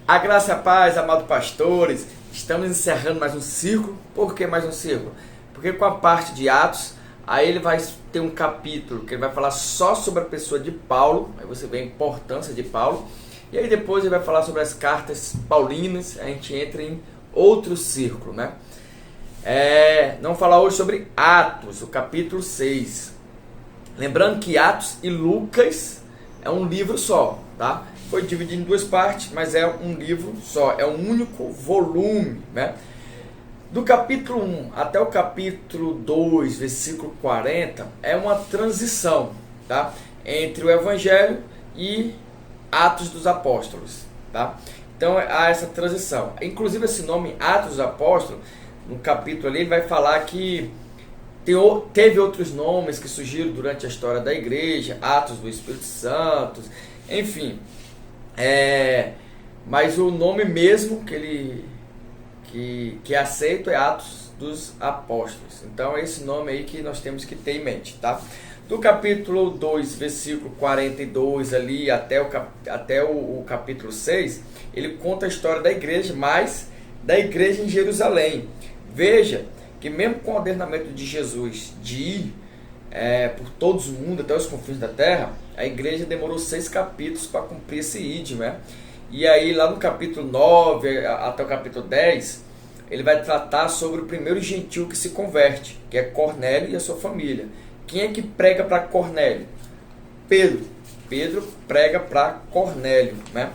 A graça e a paz, amados pastores, estamos encerrando mais um ciclo. Por que mais um ciclo? Porque com a parte de Atos, aí ele vai ter um capítulo que ele vai falar só sobre a pessoa de Paulo, aí você vê a importância de Paulo, e aí depois ele vai falar sobre as cartas paulinas, a gente entra em outro círculo, né? Vamos falar hoje sobre Atos, o capítulo 6. Lembrando que Atos e Lucas é um livro só, tá? Foi dividido em duas partes, mas é um livro só, é um único volume, né? Do capítulo 1 até o capítulo 2, versículo 40, é uma transição, tá? Entre o Evangelho e Atos dos Apóstolos, tá? Então há essa transição. Inclusive esse nome Atos dos Apóstolos, no capítulo ali, ele vai falar que teve outros nomes que surgiram durante a história da igreja, Atos do Espírito Santo, enfim. Mas o nome mesmo que é aceito é Atos dos Apóstolos. Então é esse nome aí que nós temos que ter em mente, tá? Do capítulo 2, versículo 42 ali até o capítulo 6, ele conta a história da igreja, mas da igreja em Jerusalém. Veja que mesmo com o ordenamento de Jesus de ir por todos os mundos, até os confins da terra, a igreja demorou 6 capítulos para cumprir esse id, né? E aí lá no capítulo 9 até o capítulo 10, ele vai tratar sobre o primeiro gentil que se converte, que é Cornélio e a sua família. Quem é que prega para Cornélio? Pedro. Pedro prega para Cornélio, né?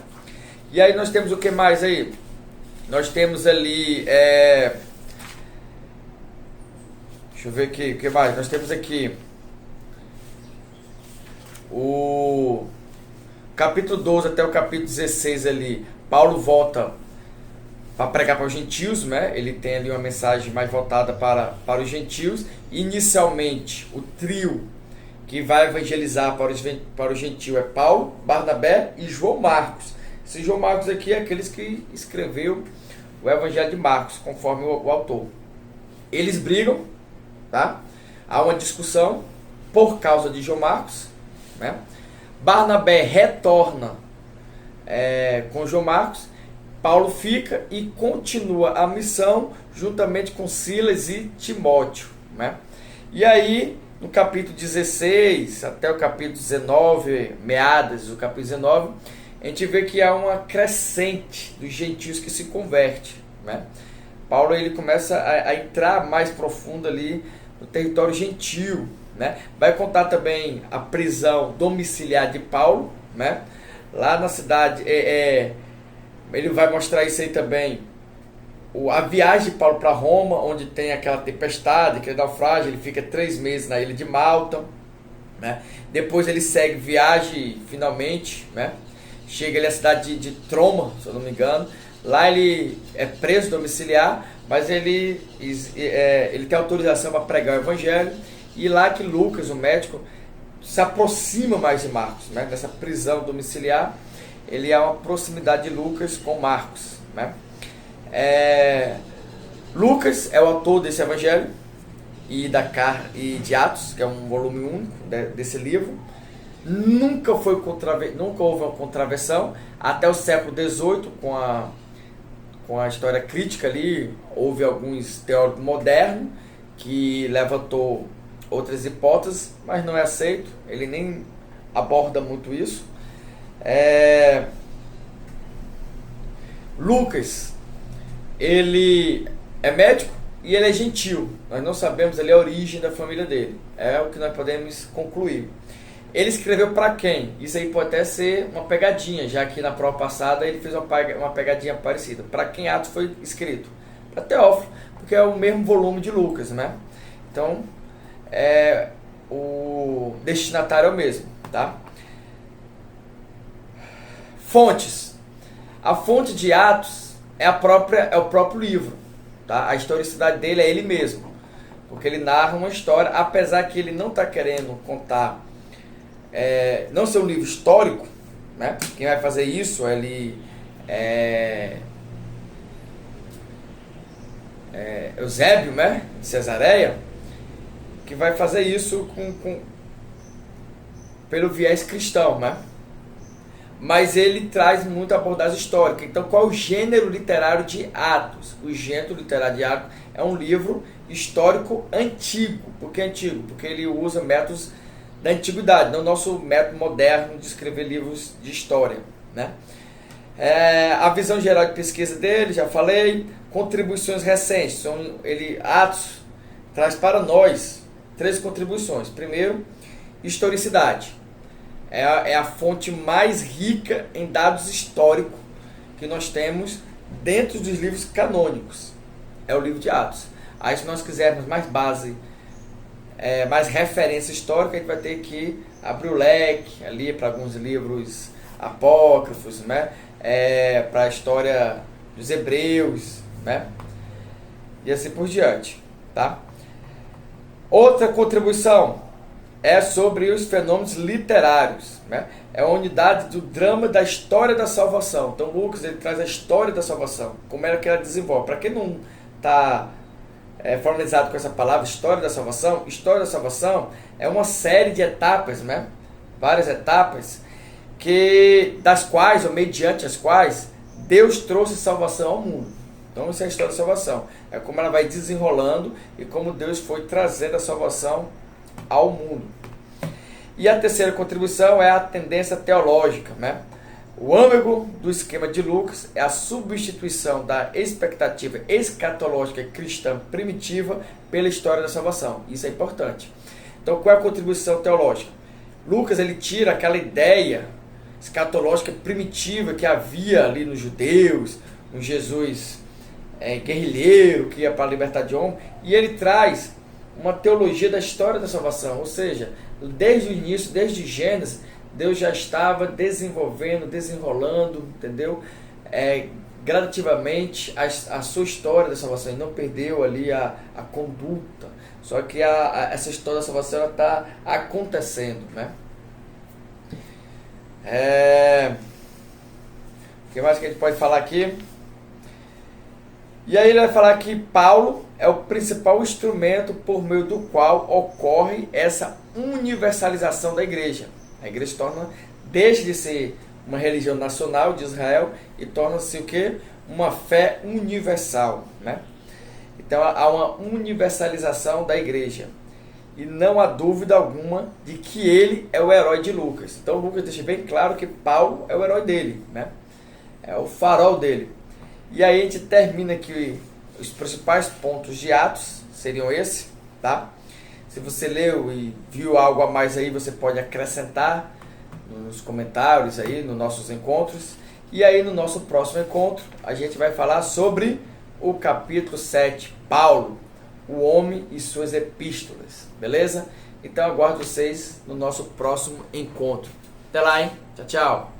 E aí nós temos o que mais aí? Nós temos ali... Deixa eu ver aqui, o que mais? Nós temos aqui o capítulo 12 até o capítulo 16 ali. Paulo volta para pregar para os gentios, né? Ele tem ali uma mensagem mais voltada para os gentios. Inicialmente, o trio que vai evangelizar para o gentio é Paulo, Barnabé e João Marcos. Esse João Marcos aqui é aqueles que escreveu o Evangelho de Marcos, conforme o autor. Eles brigam, tá? Há uma discussão por causa de João Marcos, né? Barnabé retorna com João Marcos. Paulo fica e continua a missão juntamente com Silas e Timóteo, né? E aí no capítulo 16 até o capítulo 19, meados do capítulo 19, a gente vê que há uma crescente dos gentios que se converte, né? Paulo ele começa a entrar mais profundo ali no território gentil, né? Vai contar também a prisão domiciliar de Paulo, né? Lá na cidade, ele vai mostrar isso aí também, a viagem de Paulo para Roma, onde tem aquela tempestade, aquele naufrágio. Ele fica 3 meses na ilha de Malta, né? Depois ele segue viagem finalmente, né? Chega ali à cidade de Troma, se eu não me engano. Lá ele é preso domiciliar, mas ele tem autorização para pregar o evangelho. E lá que Lucas, o médico, se aproxima mais de Marcos, né? Nessa prisão domiciliar, ele há uma proximidade de Lucas com Marcos, né? Lucas é o autor desse evangelho e de Atos, que é um volume único desse livro. Nunca houve uma contraversão até o século XVIII, com a história crítica ali. Houve alguns teólogos modernos que levantou outras hipóteses, mas não é aceito. Ele nem aborda muito isso. Lucas, ele é médico e ele é gentil. Nós não sabemos ali a origem da família dele. É o que nós podemos concluir. Ele escreveu para quem? Isso aí pode até ser uma pegadinha, já que na prova passada ele fez uma pegadinha parecida. Para quem Atos foi escrito? Para Teófilo, porque é o mesmo volume de Lucas, né? Então, o destinatário é o mesmo, tá? Fontes. A fonte de Atos é o próprio livro, tá? A historicidade dele é ele mesmo, porque ele narra uma história, apesar que ele não está querendo contar, não ser um livro histórico, né? Quem vai fazer isso Eusébio, né? De Cesareia, que vai fazer isso pelo viés cristão, né? mas ele traz muita abordagem histórica. Então, qual é o gênero literário de Atos? O gênero literário de Atos é um livro histórico antigo. Por que antigo? Porque ele usa métodos da antiguidade, não o nosso método moderno de escrever livros de história, né? A visão geral de pesquisa dele, já falei. Contribuições recentes. Atos traz para nós 3 contribuições. Primeiro, historicidade. É a fonte mais rica em dados históricos que nós temos dentro dos livros canônicos. É o livro de Atos. Aí, se nós quisermos mais base, mais referência histórica, a gente vai ter que abrir o leque ali para alguns livros apócrifos, né? Para a história dos hebreus, né? E assim por diante, tá? Outra contribuição é sobre os fenômenos literários, né? É a unidade do drama da história da salvação. Então Lucas, ele traz a história da salvação, como é que ela desenvolve. Para quem não está familiarizado com essa palavra, história da salvação é uma série de etapas, né? Várias etapas, das quais, ou mediante as quais, Deus trouxe salvação ao mundo. Então isso é a história da salvação. É como ela vai desenrolando e como Deus foi trazendo a salvação ao mundo. E a terceira contribuição é a tendência teológica, né? O âmago do esquema de Lucas é a substituição da expectativa escatológica cristã primitiva pela história da salvação. Isso é importante. Então, qual é a contribuição teológica? Lucas, ele tira aquela ideia escatológica primitiva que havia ali nos judeus, um Jesus guerrilheiro que ia para a liberdade de homem, e ele traz uma teologia da história da salvação, ou seja, desde o início, desde Gênesis, Deus já estava desenrolando, entendeu? Gradativamente a sua história da salvação. Ele não perdeu ali a conduta, só que essa história da salvação está acontecendo, né? O que mais que a gente pode falar aqui? E aí ele vai falar que Paulo é o principal instrumento por meio do qual ocorre essa universalização da igreja. A igreja deixa de ser uma religião nacional de Israel e torna-se o quê? Uma fé universal, né? Então há uma universalização da igreja. E não há dúvida alguma de que ele é o herói de Lucas. Então Lucas deixa bem claro que Paulo é o herói dele, né? É o farol dele. E aí a gente termina aqui os principais pontos de Atos, seriam esses, tá? Se você leu e viu algo a mais aí, você pode acrescentar nos comentários aí, nos nossos encontros. E aí no nosso próximo encontro, a gente vai falar sobre o capítulo 7, Paulo, o homem e suas epístolas, beleza? Então aguardo vocês no nosso próximo encontro. Até lá, hein? Tchau, tchau.